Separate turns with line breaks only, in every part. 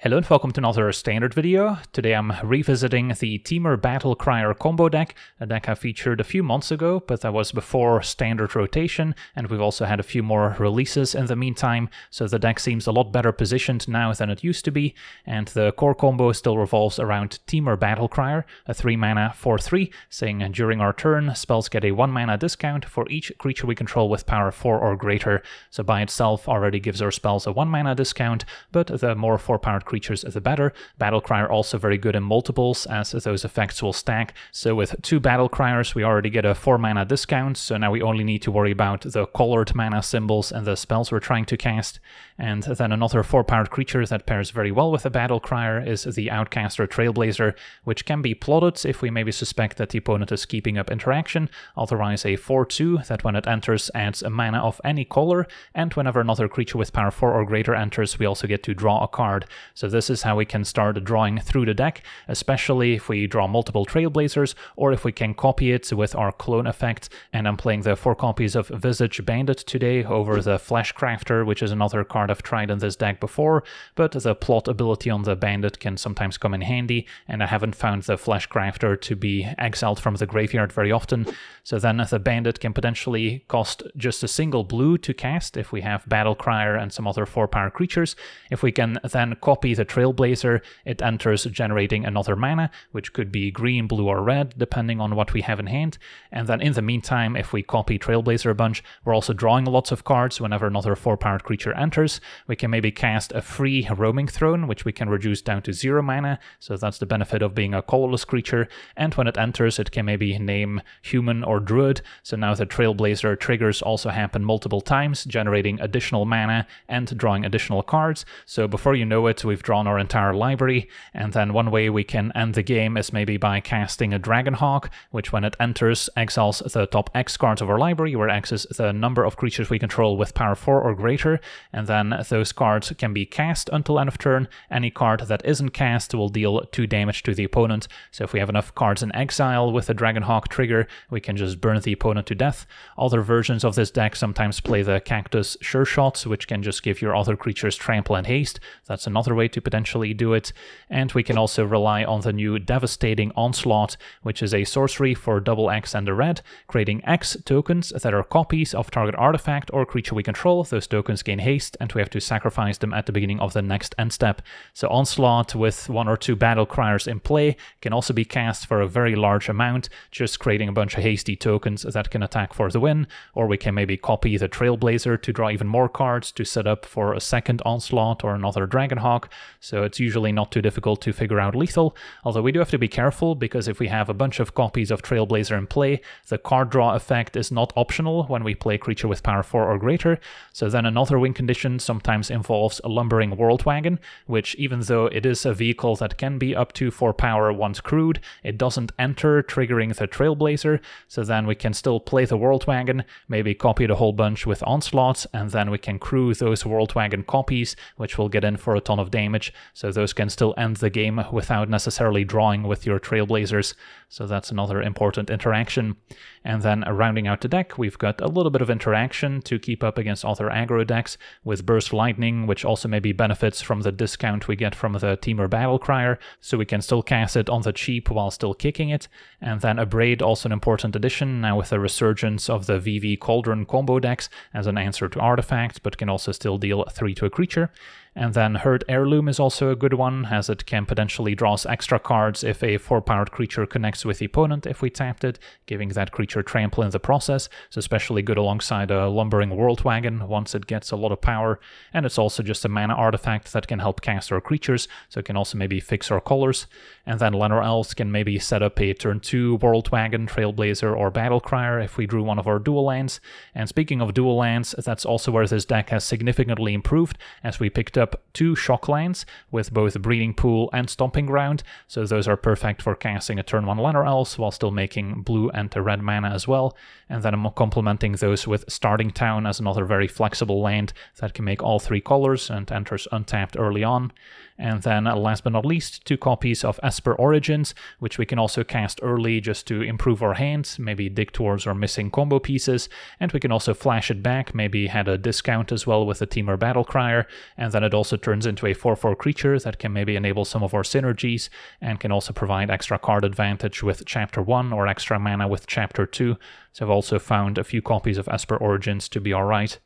Hello and welcome to another standard video. Today I'm revisiting the Temur Battlecrier combo deck, a deck I featured a few months ago, but that was before standard rotation, and we've also had a few more releases in the meantime, so the deck seems a lot better positioned now than it used to be, and the core combo still revolves around Temur Battlecrier, a 3-mana 4/3, saying during our turn, spells get a 1-mana discount for each creature we control with power 4 or greater, so by itself already gives our spells a 1-mana discount, but the more 4-powered creatures the better. Battlecrier also very good in multiples, as those effects will stack, so with 2 Battlecriers we already get a 4-mana discount, so now we only need to worry about the colored mana symbols and the spells we're trying to cast. And then another 4-powered creature that pairs very well with a Battlecrier is the Outcaster Trailblazer, which can be plotted if we maybe suspect that the opponent is keeping up interaction, otherwise a 4/2 that when it enters adds a mana of any color, and whenever another creature with power 4 or greater enters we also get to draw a card. So this is how we can start drawing through the deck, especially if we draw multiple Trailblazers, or if we can copy it with our clone effect. And I'm playing the 4 copies of Visage Bandit today over the Fleshcrafter, which is another card I've tried in this deck before, but the plot ability on the Bandit can sometimes come in handy, and I haven't found the Fleshcrafter to be exiled from the graveyard very often, so then the Bandit can potentially cost just a single blue to cast if we have Battlecrier and some other 4-power creatures. If we can then copy the Trailblazer, it enters generating another mana, which could be green, blue, or red, depending on what we have in hand. And then in the meantime, if we copy Trailblazer a bunch, we're also drawing lots of cards whenever another 4-powered creature enters. We can maybe cast a free Roaming Throne, which we can reduce down to 0 mana, so that's the benefit of being a colorless creature. And when it enters, it can maybe name Human or Druid, so now the Trailblazer triggers also happen multiple times, generating additional mana and drawing additional cards. So before you know it, we've drawn our entire library, and then one way we can end the game is maybe by casting a Dragonhawk, which when it enters exiles the top X cards of our library, where X is the number of creatures we control with power 4 or greater, and then those cards can be cast until end of turn. Any card that isn't cast will deal 2 damage to the opponent, so if we have enough cards in exile with the Dragonhawk trigger, we can just burn the opponent to death. Other versions of this deck sometimes play the Cactus Sure Shots, which can just give your other creatures trample and haste. That's another way to potentially do it. And we can also rely on the new Devastating Onslaught, which is a sorcery for double X and a red, creating X tokens that are copies of target artifact or creature we control. Those tokens gain haste, and we have to sacrifice them at the beginning of the next end step. So Onslaught with 1 or 2 Battlecriers in play can also be cast for a very large amount, just creating a bunch of hasty tokens that can attack for the win, or we can maybe copy the Trailblazer to draw even more cards to set up for a second Onslaught or another Dragonhawk, so it's usually not too difficult to figure out lethal, although we do have to be careful, because if we have a bunch of copies of Trailblazer in play, the card draw effect is not optional when we play creature with power 4 or greater, so then another win condition sometimes involves a Lumbering World Wagon, which even though it is a vehicle that can be up to 4 power once crewed, it doesn't enter, triggering the Trailblazer, so then we can still play the World Wagon, maybe copy it a whole bunch with Onslaught, and then we can crew those World Wagon copies, which will get in for a ton of damage, so those can still end the game without necessarily drawing with your Trailblazers, so that's another important interaction. And then rounding out the deck, we've got a little bit of interaction to keep up against other aggro decks with Burst Lightning, which also maybe benefits from the discount we get from the Temur Battlecrier, so we can still cast it on the cheap while still kicking it. And then Abrade, also an important addition, now with the resurgence of the VV Cauldron combo decks as an answer to artifacts, but can also still deal 3 to a creature. And then Herd Heirloom is also a good one, as it can potentially draw us extra cards if a 4-powered creature connects with the opponent if we tapped it, giving that creature trample in the process. It's especially good alongside a Lumbering World Wagon once it gets a lot of power. And it's also just a mana artifact that can help cast our creatures, so it can also maybe fix our colors. And then Llanowar Elves can maybe set up a turn 2 World Wagon, Trailblazer, or Battlecrier if we drew one of our dual lands. And speaking of dual lands, that's also where this deck has significantly improved, as we picked up 2 shock lands with both Breeding Pool and Stomping Ground, so those are perfect for casting a turn 1 Llanowar Elves while still making blue and red mana mana as well, and then I'm complementing those with Starting Town as another very flexible land that can make all 3 colors and enters untapped early on. And then last but not least, 2 copies of Esper Origins, which we can also cast early just to improve our hand, maybe dig towards our missing combo pieces, and we can also flash it back, maybe had a discount as well with the Temur Battlecrier, and then it also turns into a 4/4 creature that can maybe enable some of our synergies, and can also provide extra card advantage with Chapter 1 or extra mana with Chapter 2, so I've also found a few copies of Esper Origins to be alright.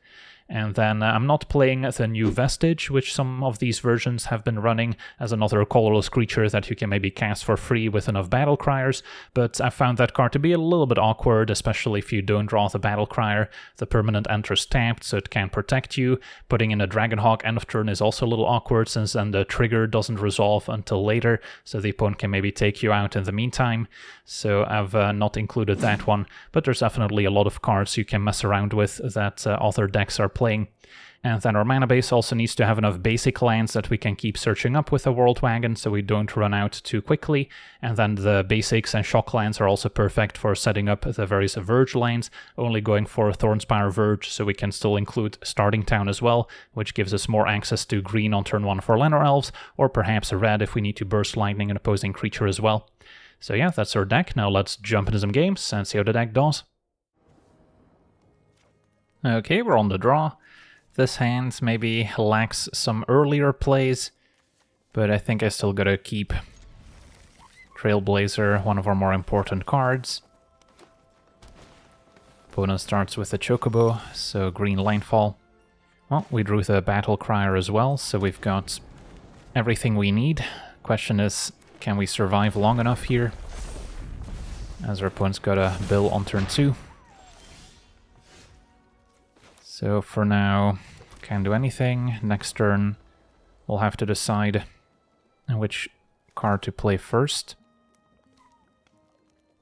And then I'm not playing the new Vestige, which some of these versions have been running as another colorless creature that you can maybe cast for free with enough Battlecriers, but I found that card to be a little bit awkward, especially if you don't draw the Battlecrier. The permanent enters tapped, so it can protect you. Putting in a Dragonhawk end of turn is also a little awkward, since then the trigger doesn't resolve until later, so the opponent can maybe take you out in the meantime. So I've not included that one, but there's definitely a lot of cards you can mess around with that other decks are playing. And then our mana base also needs to have enough basic lands that we can keep searching up with the World Wagon so we don't run out too quickly. And then the basics and shock lands are also perfect for setting up the various Verge lands, only going for Thornspire Verge, so we can still include Starting Town as well, which gives us more access to green on turn 1 for Llanowar Elves, or perhaps red if we need to burst lightning an opposing creature as well. So yeah, that's our deck. Now let's jump into some games and see how the deck does. Okay, we're on the draw. This hand maybe lacks some earlier plays, but I think I still gotta keep Trailblazer, one of our more important cards. Opponent starts with the Chocobo, so green Landfall. Well, we drew the Battlecrier as well, so we've got everything we need. Question is, can we survive long enough here? As our opponent's got a Bill on turn 2. So for now, can't do anything. Next turn, we'll have to decide which card to play first.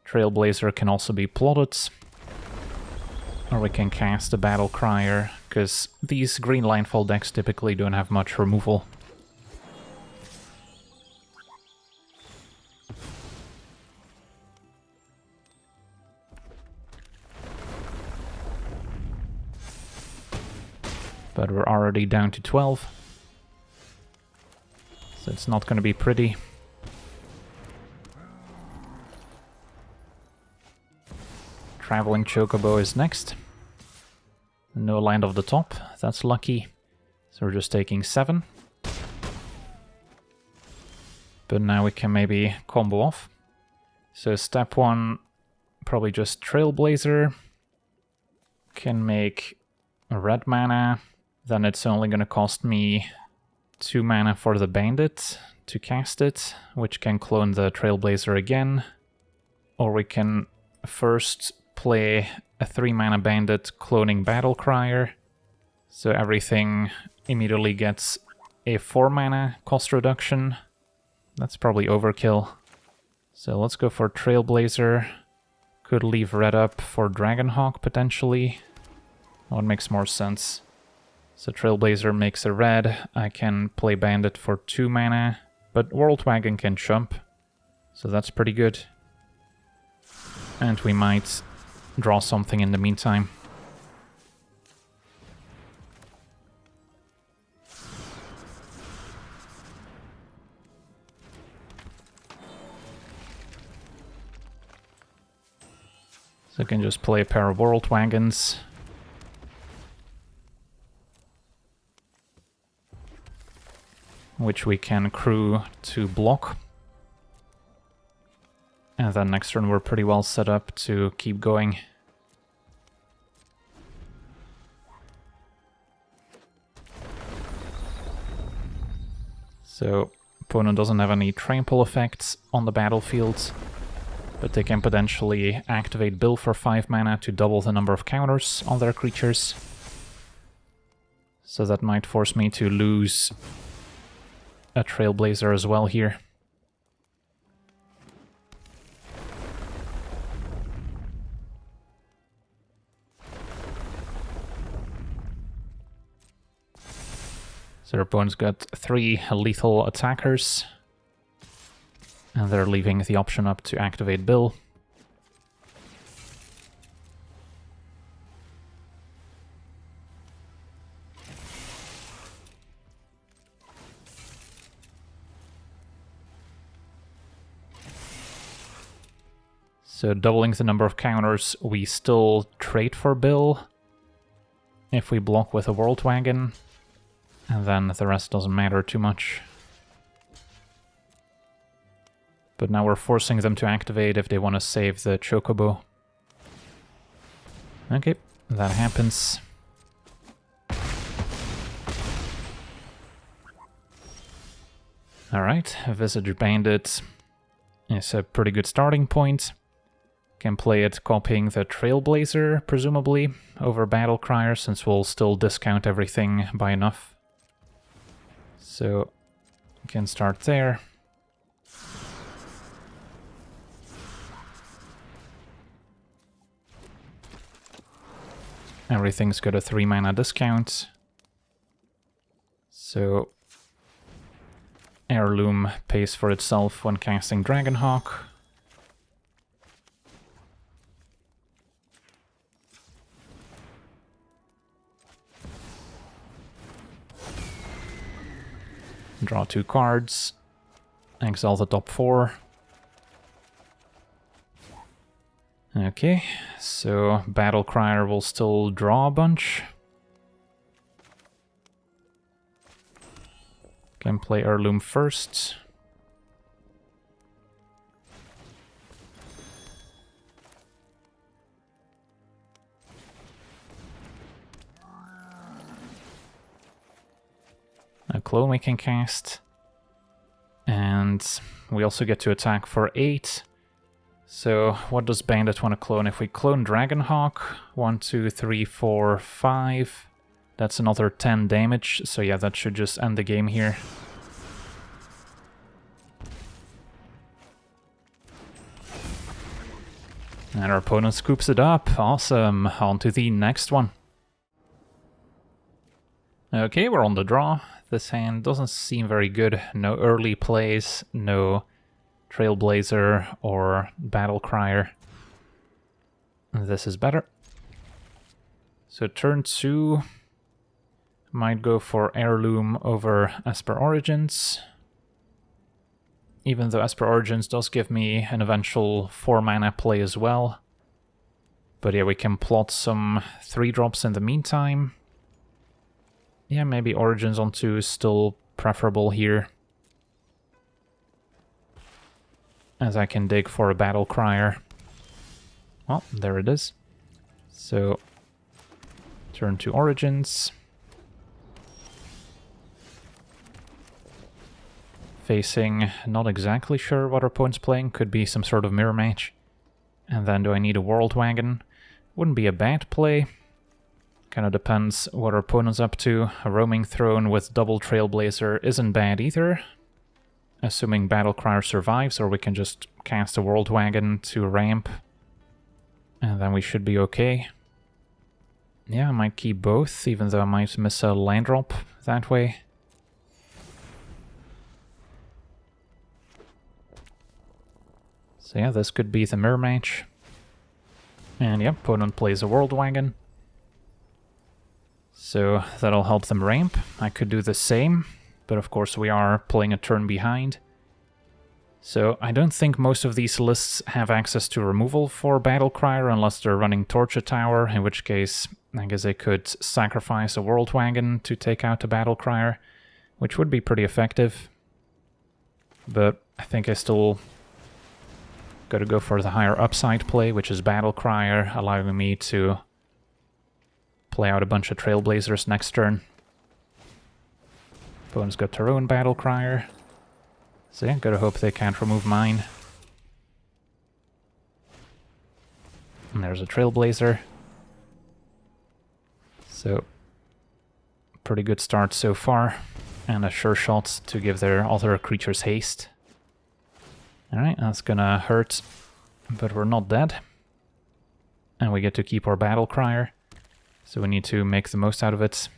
Trailblazer can also be plotted. Or we can cast the Battlecrier, because these green Landfall decks typically don't have much removal. But we're already down to 12. So it's not going to be pretty. Traveling Chocobo is next. No land off the top, that's lucky. So we're just taking 7. But now we can maybe combo off. So step 1, probably just Trailblazer. Can make a red mana. Then it's only going to cost me 2 mana for the Bandit to cast it, which can clone the Trailblazer again. Or we can first play a 3 mana Bandit cloning Battlecrier, so everything immediately gets a 4 mana cost reduction. That's probably overkill. So let's go for Trailblazer. Could leave red up for Dragonhawk potentially. That makes more sense. So Trailblazer makes a red, I can play Bandit for 2 mana, but World Wagon can chump, so that's pretty good. And we might draw something in the meantime. So I can just play a pair of World Wagons. Which we can crew to block. And then next turn we're pretty well set up to keep going. So, opponent doesn't have any trample effects on the battlefield, but they can potentially activate Bill for 5 mana to double the number of counters on their creatures. So that might force me to lose a Trailblazer as well here. So our opponent's got 3 lethal attackers, and they're leaving the option up to activate Bill. So doubling the number of counters, we still trade for Bill if we block with a World Wagon, and then the rest doesn't matter too much. But now we're forcing them to activate if they want to save the Chocobo. Okay, that happens. Alright, Visage Bandit is a pretty good starting point. Can play it copying the Trailblazer, presumably, over Battlecrier, since we'll still discount everything by enough. So, can start there. Everything's got a 3 mana discount. So, Heirloom pays for itself when casting Dragonhawk. Draw 2 cards. Exile the top 4. Okay, so Battlecrier will still draw a bunch. Can play Heirloom first. A clone we can cast. And we also get to attack for 8. So what does Bandit want to clone? If we clone Dragonhawk, 1, 2, 3, 4, 5... That's another 10 damage, so yeah, that should just end the game here. And our opponent scoops it up. Awesome. On to the next one. Okay, we're on the draw. This hand doesn't seem very good. No early plays, no Trailblazer or Battlecrier. This is better. So turn 2... Might go for Heirloom over Esper Origins. Even though Esper Origins does give me an eventual 4 mana play as well. But yeah, we can plot some 3-drops in the meantime. Yeah, maybe Origins on 2 is still preferable here. As I can dig for a Battlecrier. Well, there it is. So, turn to Origins. Facing, not exactly sure what our opponent's playing, could be some sort of mirror match. And then do I need a World Wagon? Wouldn't be a bad play. Kind of depends what our opponent's up to. A Roaming Throne with double Trailblazer isn't bad either. Assuming Battlecrier survives, or we can just cast a World Wagon to ramp. And then we should be okay. Yeah, I might keep both, even though I might miss a land drop that way. So yeah, this could be the mirror match. And yeah, opponent plays a World Wagon. So that'll help them ramp. I could do the same, but of course we are playing a turn behind. So I don't think most of these lists have access to removal for Battlecrier unless they're running Torture Tower, in which case I guess they could sacrifice a World Wagon to take out a Battlecrier, which would be pretty effective. But I think I still got to go for the higher upside play, which is Battlecrier, allowing me to play out a bunch of Trailblazers next turn. Opponent's got their own Battlecrier. So yeah, gotta hope they can't remove mine. And there's a Trailblazer. So, pretty good start so far. And a sure shot to give their other creatures haste. Alright, that's gonna hurt, but we're not dead. And we get to keep our Battlecrier, so we need to make the most out of it.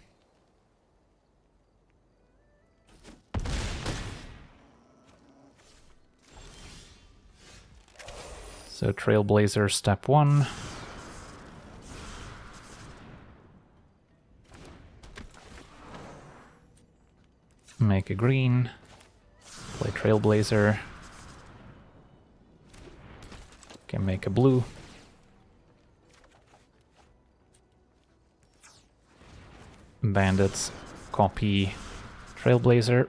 So Trailblazer step 1. Make a green. Play Trailblazer. Can make a blue. Bandits, copy Trailblazer.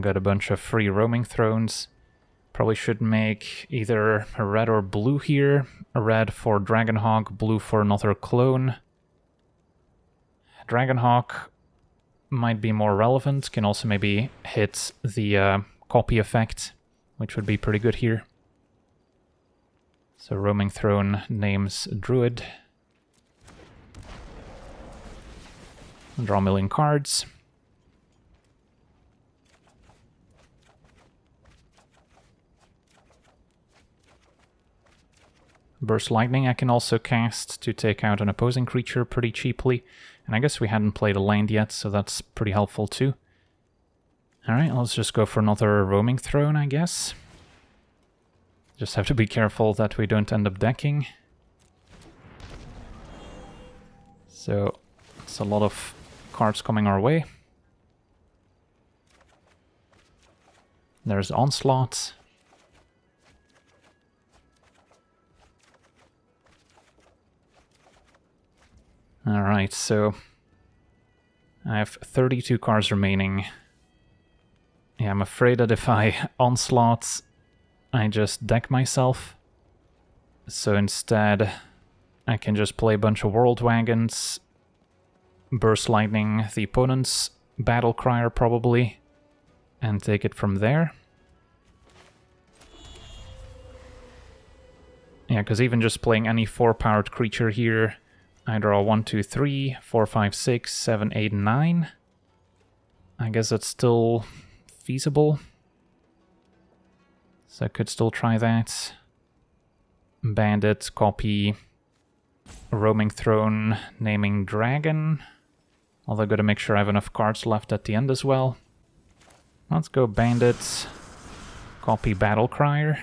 Got a bunch of free roaming thrones. Probably should make either a red or blue here. A red for Dragonhawk, blue for another clone. Dragonhawk might be more relevant, can also maybe hit the copy effect, which would be pretty good here. So roaming throne names Druid. Draw a million cards. Burst Lightning I can also cast to take out an opposing creature pretty cheaply. And I guess we hadn't played a land yet, so that's pretty helpful too. Alright, let's just go for another roaming throne, I guess. Just have to be careful that we don't end up decking. So, it's a lot of cards coming our way. There's Onslaught. Alright, so I have 32 cards remaining. Yeah, I'm afraid that if I Onslaught, I just deck myself. So instead, I can just play a bunch of World Wagons, Burst Lightning the opponent's Battlecrier probably, and take it from there. Yeah, because even just playing any 4-powered creature here, I draw 1, 2, 3, 4, 5, 6, 7, 8, 9. I guess that's still feasible. So I could still try that. Bandit, copy, roaming throne, naming dragon. Although I've got to make sure I have enough cards left at the end as well. Let's go bandit, copy Battlecrier.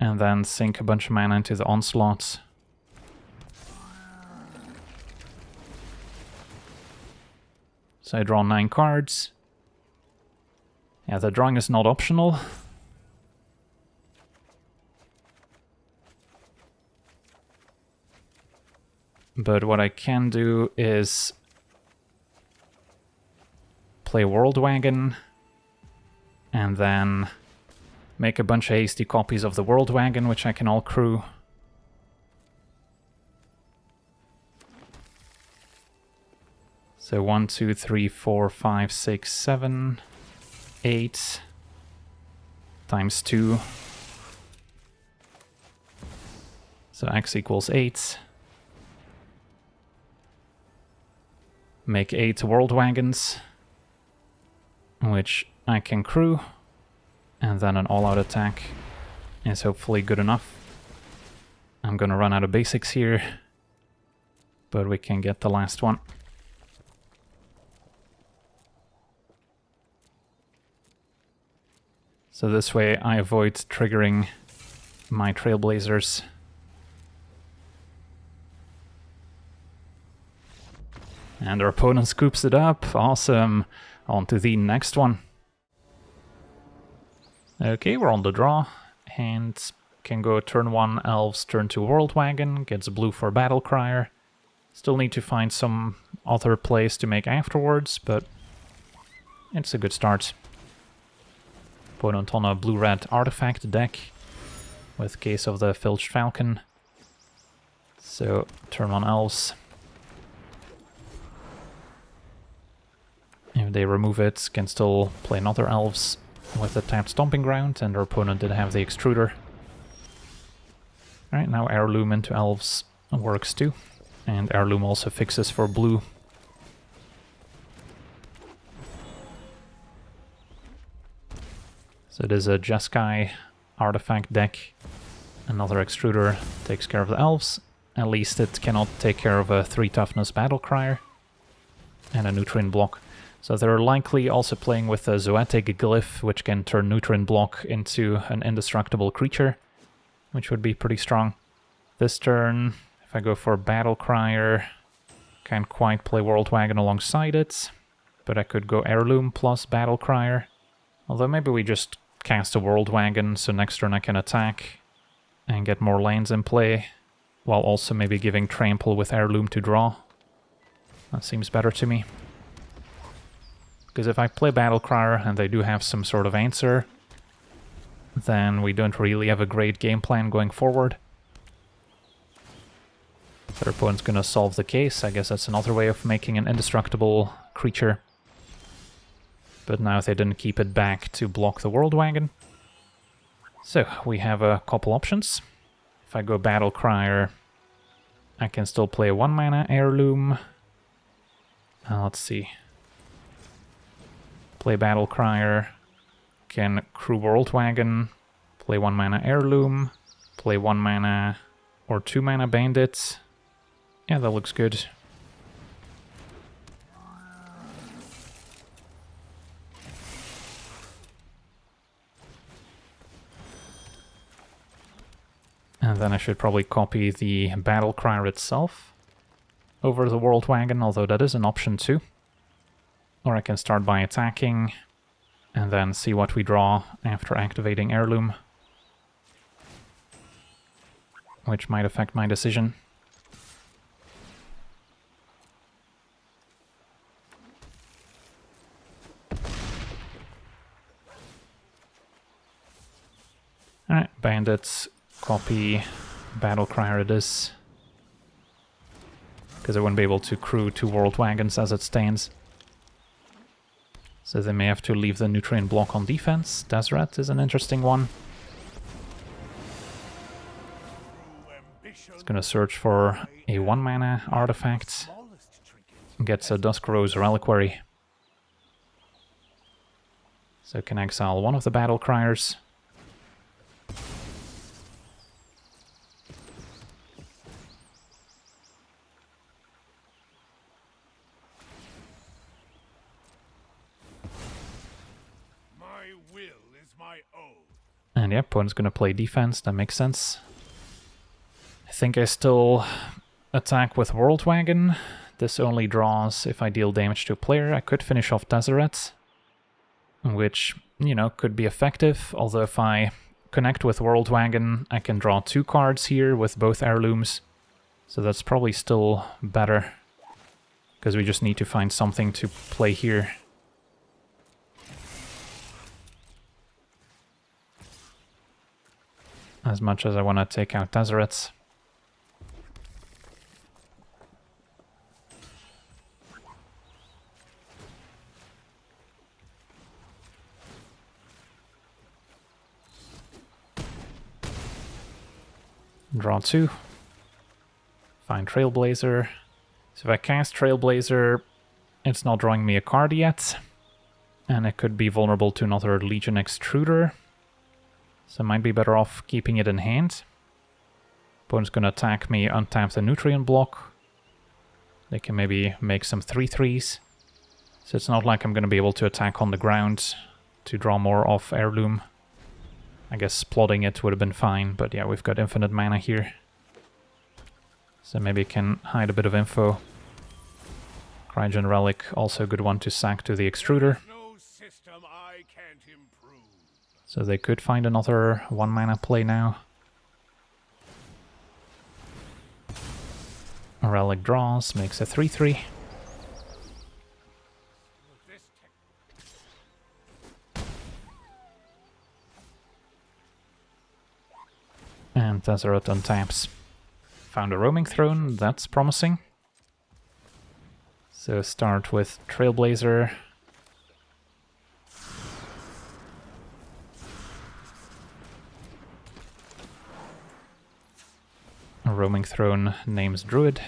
And then sink a bunch of mana into the Onslaught. So I draw 9 cards. Yeah, the drawing is not optional. But what I can do is play World Wagon and then make a bunch of hasty copies of the World Wagon, which I can all crew. So 1, 2, 3, 4, 5, 6, 7, 8 times 2. So x equals 8. Make 8 World Wagons, which I can crew, and then an all-out attack is hopefully good enough. I'm gonna run out of basics here, but we can get the last one. So this way I avoid triggering my Trailblazers. And our opponent scoops it up. Awesome. On to the next one. Okay, we're on the draw. And can go turn 1 Elves, turn 2 World Wagon. Gets blue for Battlecrier. Still need to find some other place to make afterwards, but it's a good start. Opponent on a blue-red artifact deck with Case of the Filched Falcon. So, turn 1 Elves. If they remove it, can still play another Elves with a tapped Stomping Ground, and our opponent did have the Extruder. Alright, now Heirloom into Elves works too. And Heirloom also fixes for blue. So it is a Jeskai artifact deck. Another Extruder takes care of the Elves. At least it cannot take care of a 3 toughness Battlecrier. And a Nutrient block. So they're likely also playing with a Zoetic Glyph, which can turn Nutrient block into an indestructible creature, which would be pretty strong. This turn, if I go for Battlecrier, Can't quite play World Wagon alongside it, but I could go Heirloom plus Battlecrier. Although maybe we just cast a World Wagon, so next turn I can attack and get more lands in play, while also maybe giving Trample with Heirloom to draw. That seems better to me. Because if I play Battlecrier and they do have some sort of answer, then we don't really have a great game plan going forward. Their opponent's gonna solve the case. I guess that's another way of making an indestructible creature. But now they didn't keep it back to block the World Wagon. So, we have a couple options. If I go Battlecrier, I can still play a 1-mana Heirloom. Let's see. Play Battlecrier, can crew World Wagon, play 1-mana Heirloom, play 1-mana or 2-mana Bandit. Yeah, that looks good. And then I should probably copy the Battlecrier itself over the World Wagon, although that is an option too. Or I can start by attacking and then see what we draw after activating Heirloom, which might affect my decision. Alright, Bandits, copy Battlecrier it is. Because I wouldn't be able to crew 2 World Wagons as it stands. So they may have to leave the Nutrient block on defense. Deseret is an interesting one. It's gonna search for a 1-mana artifact. Gets a Duskrose Reliquary. So can exile one of the Battlecriers. And yeah, opponent's gonna play defense, that makes sense. I think I still attack with World Wagon. This only draws if I deal damage to a player. I could finish off Deseret, which, you know, could be effective. Although if I connect with World Wagon, I can draw 2 cards here with both Heirlooms. So that's probably still better, because we just need to find something to play here. As much as I want to take out Deseret. Draw 2. Find Trailblazer. So if I cast Trailblazer, it's not drawing me a card yet. And it could be vulnerable to another Legion Extruder. So I might be better off keeping it in hand. Opponent's gonna attack me, untap the Nutrient block. They can maybe make some 3/3s. So it's not like I'm gonna be able to attack on the ground to draw more off Heirloom. I guess plotting it would have been fine, but yeah, we've got infinite mana here. So maybe it can hide a bit of info. Cryogen Relic, also a good one to sack to the Extruder. So they could find another 1-mana play now. Relic draws, makes a 3/3. And Deseret untaps. Found a Roaming Throne, that's promising. So start with Trailblazer. A Roaming Throne names Druid.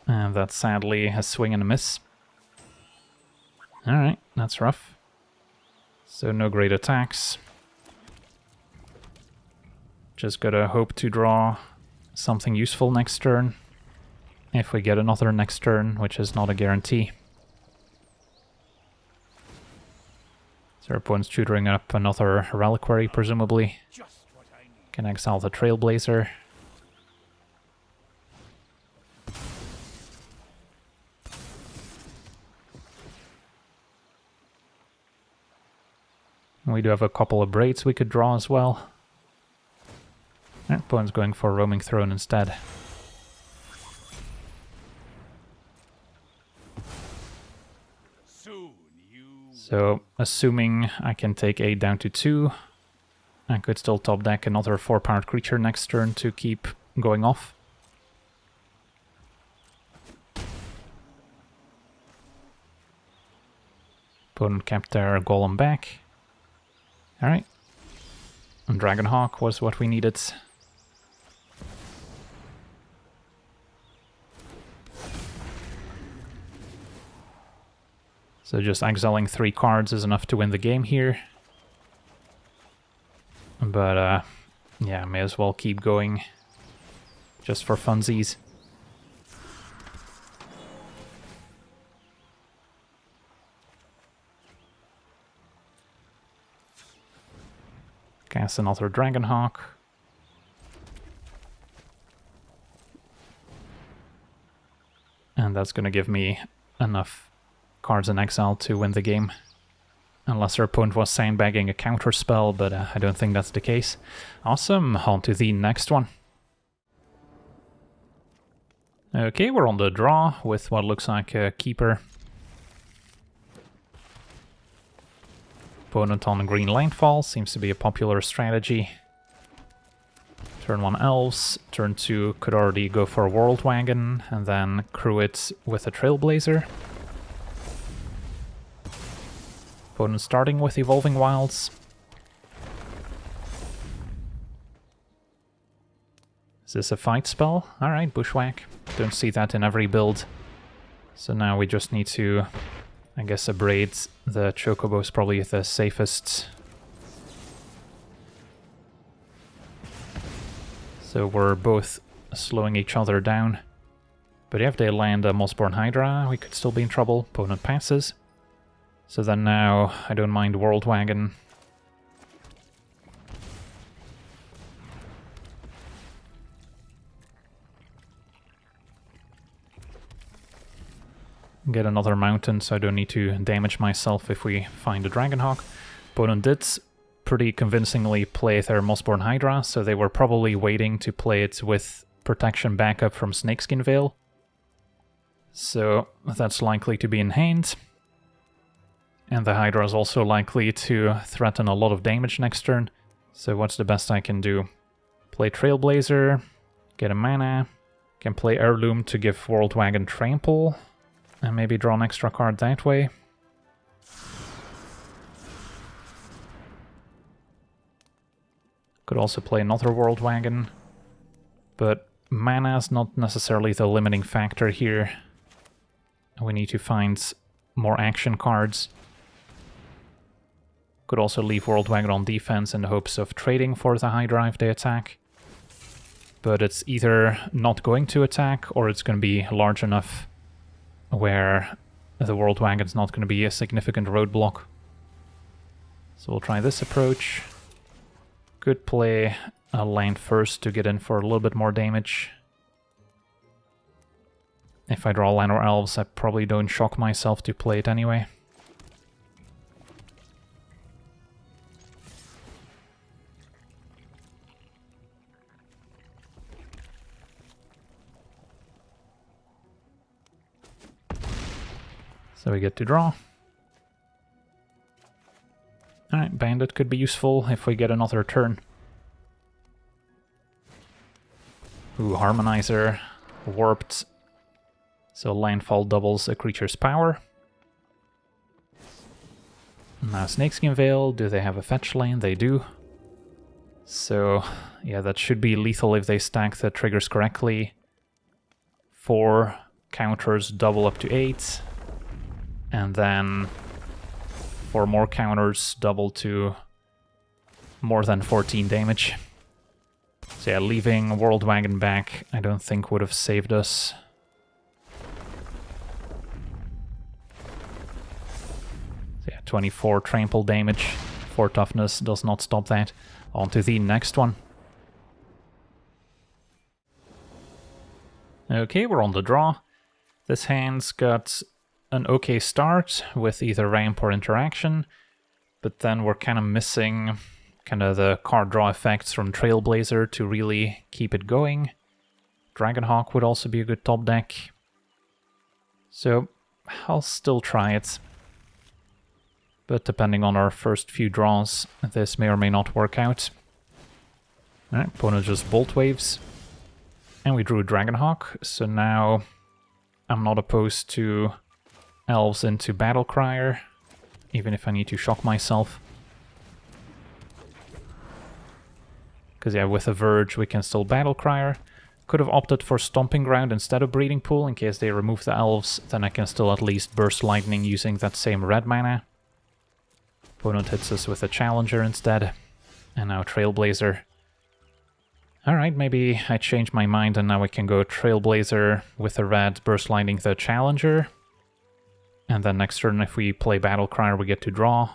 And that's sadly a swing and a miss. Alright, that's rough. So no great attacks. Just gotta hope to draw something useful next turn. If we get another next turn, which is not a guarantee. So our opponent's tutoring up another Reliquary, presumably. Can exile the Trailblazer. We do have a couple of braids we could draw as well. Opponent's going for Roaming Throne instead. So, assuming I can take 8 down to 2, I could still top deck another 4-powered creature next turn to keep going off. Opponent kept their Golem back. Alright. And Dragonhawk was what we needed. So just exiling 3 cards is enough to win the game here. But, yeah, may as well keep going just for funsies. Cast another Dragonhawk. And that's going to give me enough cards in exile to win the game. Unless our opponent was sandbagging a counter spell, but I don't think that's the case. Awesome, on to the next one. Okay, we're on the draw with what looks like a keeper. Opponent on green landfall seems to be a popular strategy. Turn 1 Elves, turn 2 could already go for a World Wagon, and then crew it with a Trailblazer. Opponent starting with Evolving Wilds. Is this a fight spell? Alright, Bushwhack. Don't see that in every build. So now we just need to, I guess, abrade. The Chocobo is probably the safest. So we're both slowing each other down. But if they land a Mossborn Hydra, we could still be in trouble. Opponent passes. So then now, I don't mind World Wagon. Get another mountain, so I don't need to damage myself if we find a Dragonhawk. Opponent did pretty convincingly play their Mossborn Hydra, so they were probably waiting to play it with protection backup from Snakeskin Veil. So that's likely to be in hand. And the Hydra is also likely to threaten a lot of damage next turn. So what's the best I can do? Play Trailblazer, get a mana, can play Heirloom to give World Wagon Trample, and maybe draw an extra card that way. Could also play another World Wagon, but mana is not necessarily the limiting factor here. We need to find more action cards. Could also leave World Wagon on defense in the hopes of trading for the Hydra if they attack. But it's either not going to attack, or it's going to be large enough where the World Wagon's not going to be a significant roadblock. So we'll try this approach. Could play a land first to get in for a little bit more damage. If I draw land or elves, I probably don't shock myself to play it anyway. So we get to draw. Alright, Bandit could be useful if we get another turn. Ooh, Harmonizer, Warped. So landfall doubles a creature's power. Now Snakeskin Veil, do they have a fetch lane? They do. So, yeah, that should be lethal if they stack the triggers correctly. 4 counters double up to 8. And then 4 more counters double to more than 14 damage. So yeah, leaving World Wagon back I don't think would have saved us. So yeah, 24 trample damage, 4 toughness does not stop that. On to the next one. Okay, we're on the draw. This hand's got an okay start with either ramp or interaction, but then we're kind of missing kind of the card draw effects from Trailblazer to really keep it going. Dragonhawk would also be a good top deck. So I'll still try it. But depending on our first few draws, this may or may not work out. Alright, opponent just Bolt Waves. And we drew Dragonhawk, so now I'm not opposed to Elves into Battlecrier, even if I need to shock myself. Because yeah, with a Verge we can still Battlecrier. Could have opted for Stomping Ground instead of Breeding Pool in case they remove the Elves, then I can still at least Burst Lightning using that same red mana. Opponent hits us with a Challenger instead, and now Trailblazer. Alright, maybe I changed my mind and now we can go Trailblazer with a red, Burst Lightning the Challenger. And then next turn if we play Battlecrier we get to draw,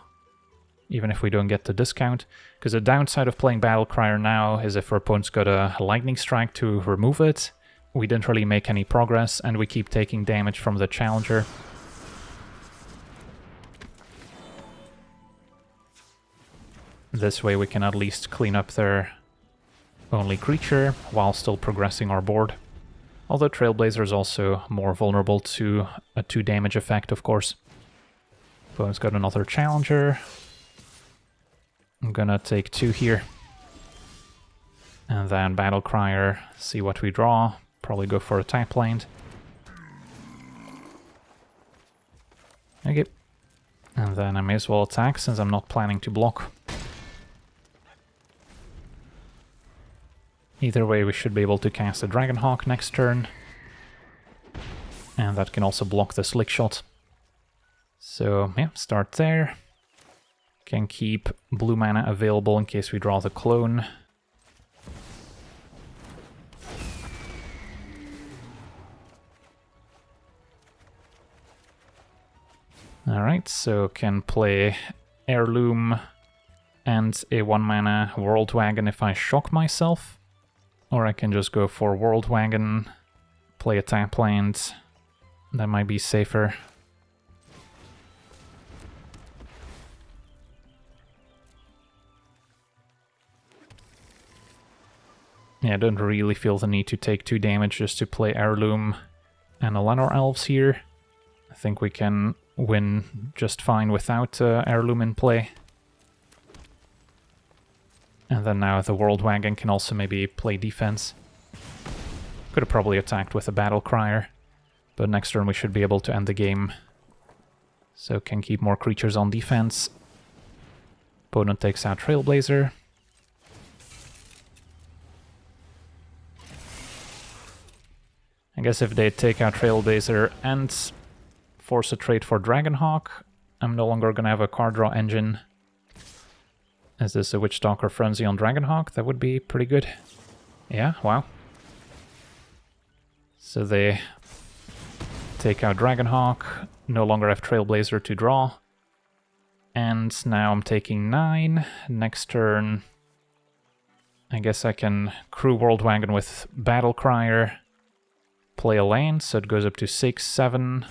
even if we don't get the discount. Because the downside of playing Battlecrier now is if our opponent's got a Lightning Strike to remove it, we didn't really make any progress and we keep taking damage from the Challenger. This way we can at least clean up their only creature while still progressing our board. Although Trailblazer is also more vulnerable to a 2 damage effect, of course. Opponent's got another Challenger. I'm gonna take 2 here. And then Battlecrier, see what we draw. Probably go for a tap land. Okay. And then I may as well attack since I'm not planning to block. Either way, we should be able to cast a Dragonhawk next turn. And that can also block the Slick Shot. So, yeah, start there. Can keep blue mana available in case we draw the clone. Alright, so can play Heirloom and a 1 mana World Wagon if I shock myself. Or I can just go for World Wagon, play a tap land. That might be safer. Yeah, I don't really feel the need to take 2 damage just to play Heirloom and Eleanor Elves here. I think we can win just fine without Heirloom in play. And then now the World Wagon can also maybe play defense. Could have probably attacked with a Battlecrier, but next turn we should be able to end the game. So can keep more creatures on defense. Opponent takes out Trailblazer. I guess if they take out Trailblazer and force a trade for Dragonhawk, I'm no longer gonna have a card draw engine. Is this a Witchstalker Frenzy on Dragonhawk? That would be pretty good. Yeah, wow. So they take out Dragonhawk, no longer have Trailblazer to draw. And now I'm taking 9. Next turn, I guess I can crew World Wagon with Battlecrier, play a land, so it goes up to 6, 7,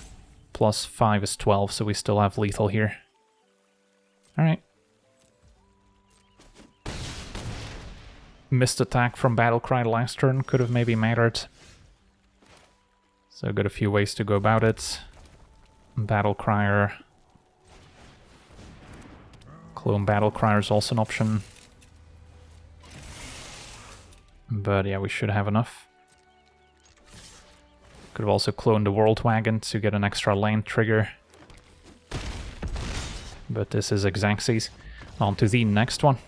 plus 5 is 12, so we still have lethal here. Alright. Missed attack from Battlecry last turn could have maybe mattered. So got a few ways to go about it. Battlecrier. Clone Battlecrier is also an option. But yeah, we should have enough. Could have also cloned the World Wagon to get an extra land trigger. But this is Xanxes. On to the next one.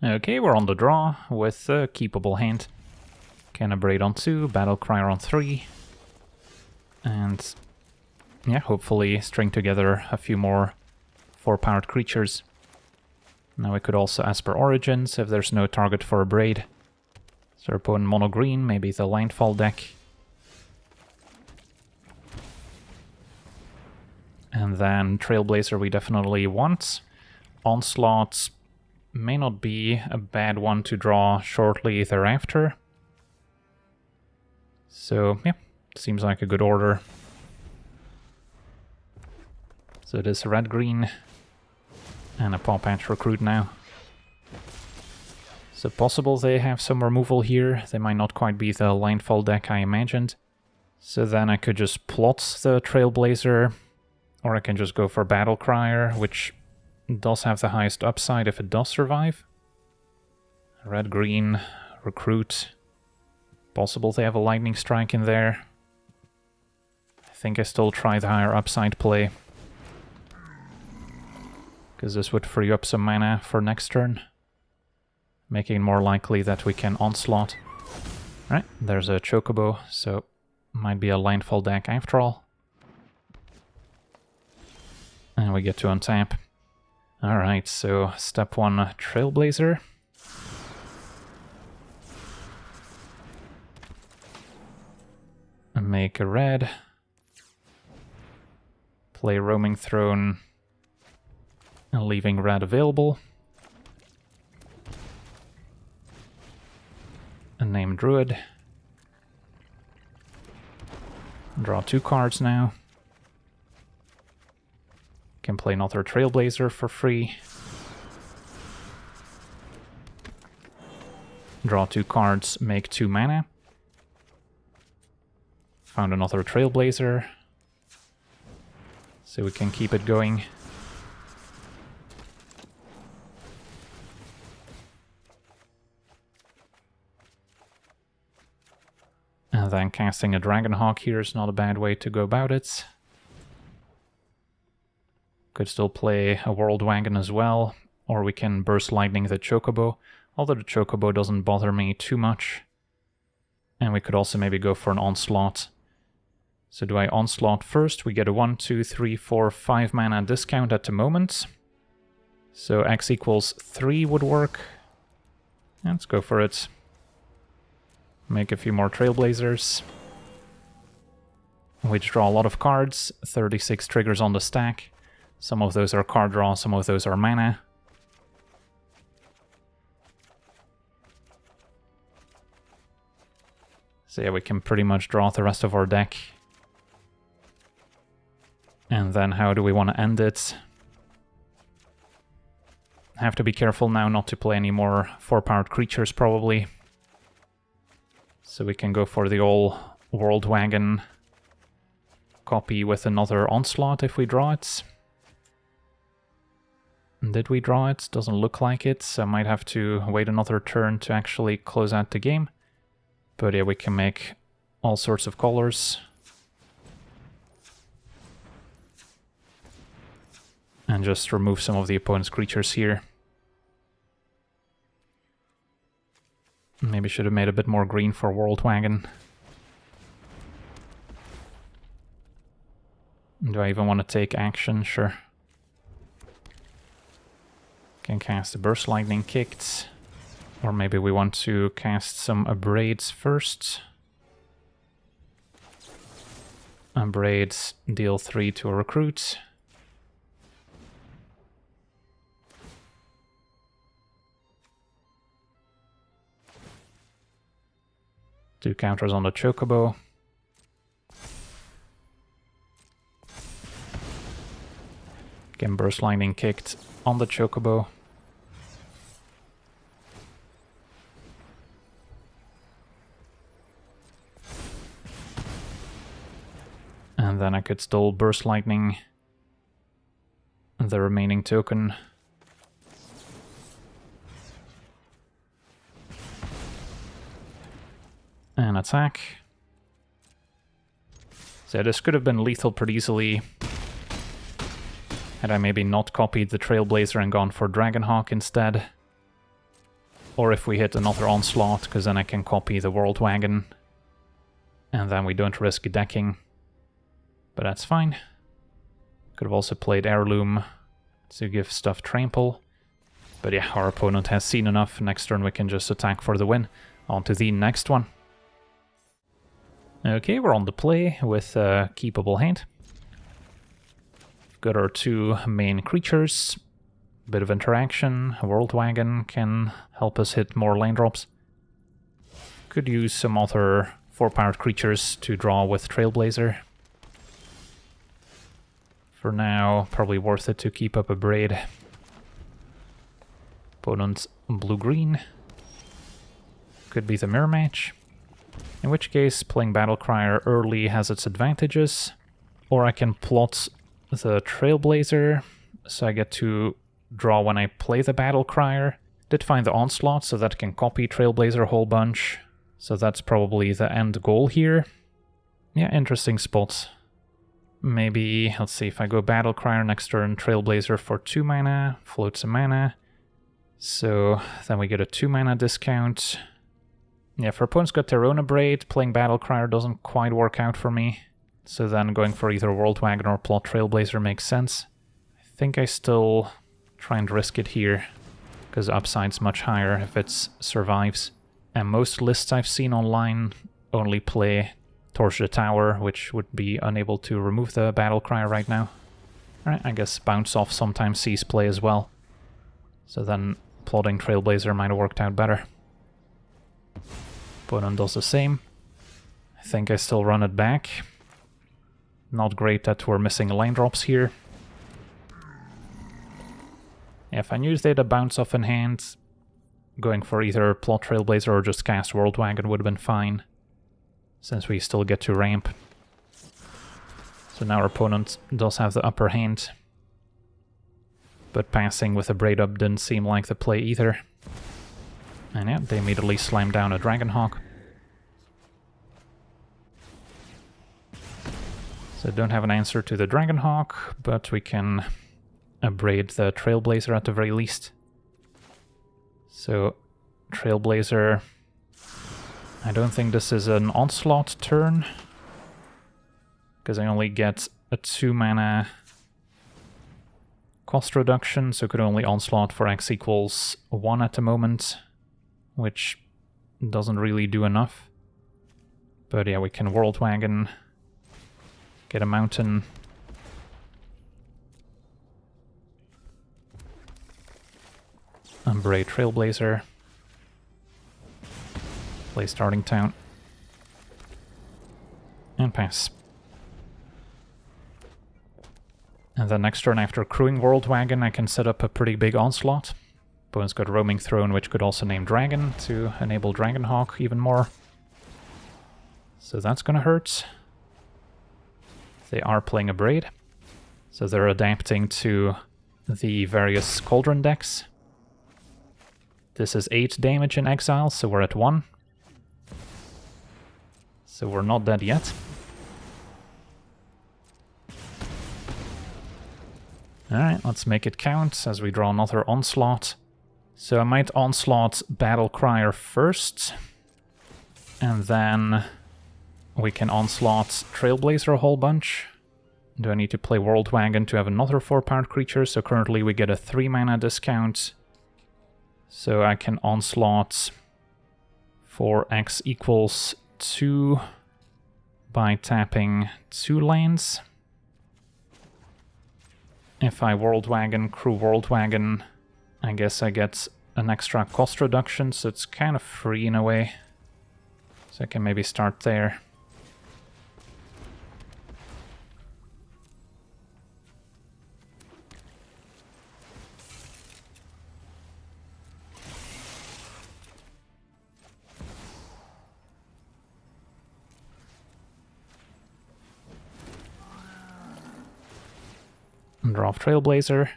Okay, we're on the draw with a keepable hand. Canabrade on 2, Battlecrier on 3. And yeah, hopefully string together a few more 4-powered creatures. Now we could also Esper Origins if there's no target for a Braid. So opponent mono green, maybe the Landfall deck. And then Trailblazer we definitely want. Onslaught may not be a bad one to draw shortly thereafter. So, yeah, seems like a good order. So it is red-green and a Paw Patch recruit now. So possible they have some removal here. They might not quite be the Landfall deck I imagined. So then I could just plot the Trailblazer, or I can just go for Battlecrier, which does have the highest upside if it does survive. Red-green, recruit. Possible they have a Lightning Strike in there. I think I still try the higher upside play, because this would free up some mana for next turn, making it more likely that we can Onslaught. Alright, there's a Chocobo, so might be a Landfall deck after all. And we get to untap. Alright, so step 1, Trailblazer. And make a red. Play Roaming Throne, and leaving red available. And name Druid. Draw 2 cards now. Can play another Trailblazer for free. Draw 2 cards, make 2 mana. Found another Trailblazer, so we can keep it going. And then casting a Dragonhawk here is not a bad way to go about it. Could still play a World Wagon as well, or we can Burst Lightning the Chocobo, although the Chocobo doesn't bother me too much. And we could also maybe go for an Onslaught. So do I Onslaught first? We get a 1, 2, 3, 4, 5 mana discount at the moment. So X equals 3 would work. Let's go for it. Make a few more Trailblazers. We draw a lot of cards, 36 triggers on the stack. Some of those are card draw, some of those are mana. So yeah, we can pretty much draw the rest of our deck. And then how do we want to end it? Have to be careful now not to play any more 4-powered creatures probably. So we can go for the old World Wagon copy with another Onslaught if we draw it. Did we draw it? Doesn't look like it, so I might have to wait another turn to actually close out the game. But yeah, we can make all sorts of colors. And just remove some of the opponent's creatures here. Maybe should have made a bit more green for World Wagon. Do I even want to take action? Sure. Can cast the Burst Lightning kicked. Or maybe we want to cast some Abrades first. Abrades deal 3 to a recruit. Two counters on the Chocobo. Again, Burst Lightning kicked on the Chocobo. And then I could still Burst Lightning the remaining token. And attack. So this could have been lethal pretty easily had I maybe not copied the Trailblazer and gone for Dragonhawk instead. Or if we hit another Onslaught, because then I can copy the World Wagon. And then we don't risk decking. But that's fine. Could have also played Heirloom to give stuff trample. But yeah, our opponent has seen enough. Next turn we can just attack for the win. On to the next one. Okay, we're on the play with a keepable hand. We've got our 2 main creatures. Bit of interaction. A World Wagon can help us hit more land drops. Could use some other 4-powered creatures to draw with Trailblazer. For now, probably worth it to keep up a Braid. Opponent blue-green. Could be the mirror match. In which case, playing Battlecrier early has its advantages. Or I can plot the Trailblazer, so I get to draw when I play the Battlecrier. Did find the Onslaught, so that I can copy Trailblazer a whole bunch. So that's probably the end goal here. Yeah, interesting spot. Maybe, let's see, if I go Battlecrier next turn, Trailblazer for 2 mana, float some mana. So then we get a 2 mana discount. Yeah, for opponents got their own Braid, playing Battlecrier doesn't quite work out for me. So then going for either World Wagon or plot Trailblazer makes sense. I think I still try and risk it here, because upside's much higher if it survives. And most lists I've seen online only play Torch the Tower, which would be unable to remove the Battlecrier right now. Alright, I guess Bounce Off sometimes sees play as well. So then plotting Trailblazer might have worked out better. Opponent does the same. I think I still run it back. Not great that we're missing line drops here. Yeah, if I knew they had a Bounce Off in hand, going for either plot Trailblazer or just cast World Wagon would have been fine, since we still get to ramp. So now our opponent does have the upper hand. But passing with a Braid up didn't seem like the play either. And yeah, they immediately slam down a Dragonhawk. So don't have an answer to the Dragonhawk, but we can Braid the Trailblazer at the very least. So, Trailblazer... I don't think this is an Onslaught turn, because I only get a 2 mana cost reduction, so could only Onslaught for X equals 1 at the moment, which doesn't really do enough. But yeah, we can World Wagon, get a mountain. Braid Trailblazer. Play Starting Town. And pass. And then next turn, after crewing World Wagon, I can set up a pretty big Onslaught. Opponent's got Roaming Throne, which could also name Dragon to enable Dragonhawk even more. So that's gonna hurt. They are playing a Braid. So they're adapting to the various Cauldron decks. This is 8 damage in exile, so we're at 1. So we're not dead yet. Alright, let's make it count as we draw another Onslaught. So I might Onslaught Battlecrier first. And then we can Onslaught Trailblazer a whole bunch. Do I need to play World Wagon to have another 4-powered creature? So currently we get a 3 mana discount. So I can Onslaught for X equals 2 by tapping 2 lands. If I World Wagon, crew World Wagon, I guess I get an extra cost reduction, so it's kind of free in a way. So I can maybe start there. Draw off Trailblazer.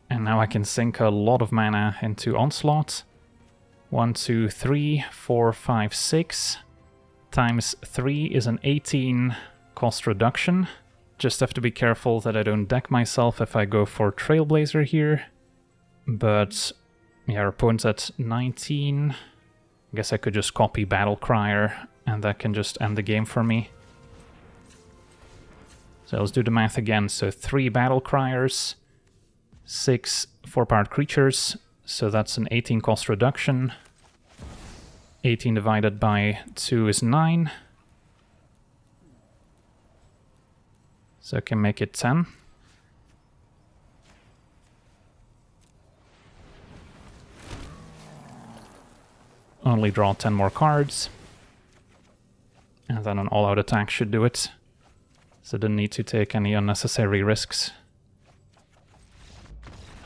And now I can sink a lot of mana into Onslaught. 1, 2, 3, 4, 5, 6. Times 3 is an 18 cost reduction. Just have to be careful that I don't deck myself if I go for Trailblazer here. But yeah, our opponent's at 19. I guess I could just copy Battlecrier and that can just end the game for me. So let's do the math again. So 3 Battlecriers, 6 4-powered creatures, so that's an 18 cost reduction. 18 divided by 2 is 9. So I can make it 10. Only draw 10 more cards. And then an all-out attack should do it. So didn't need to take any unnecessary risks.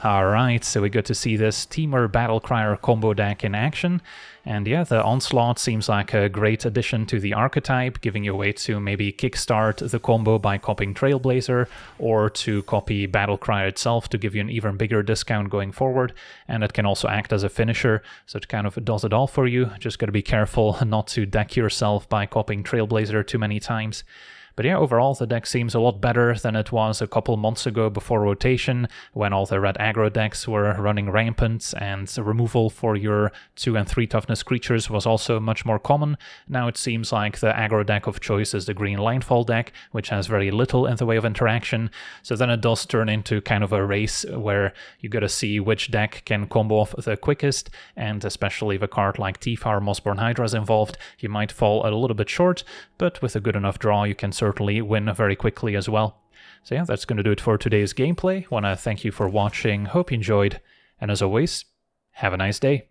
Alright, so we get to see this Temur Battlecrier combo deck in action. And yeah, the Onslaught seems like a great addition to the archetype, giving you a way to maybe kickstart the combo by copying Trailblazer, or to copy Battlecrier itself to give you an even bigger discount going forward. And it can also act as a finisher, so it kind of does it all for you. Just gotta be careful not to deck yourself by copying Trailblazer too many times. But yeah, overall the deck seems a lot better than it was a couple months ago before rotation, when all the red aggro decks were running rampant and removal for your 2 and 3 toughness creatures was also much more common. Now it seems like the aggro deck of choice is the green Linefall deck, which has very little in the way of interaction. So then it does turn into kind of a race where you gotta see which deck can combo off the quickest, and especially if a card like Tifa or Mossborn Hydra is involved, you might fall a little bit short, but with a good enough draw you can certainly win very quickly as well. So yeah, that's going to do it for today's gameplay. Want to thank you for watching, hope you enjoyed, and as always, have a nice day.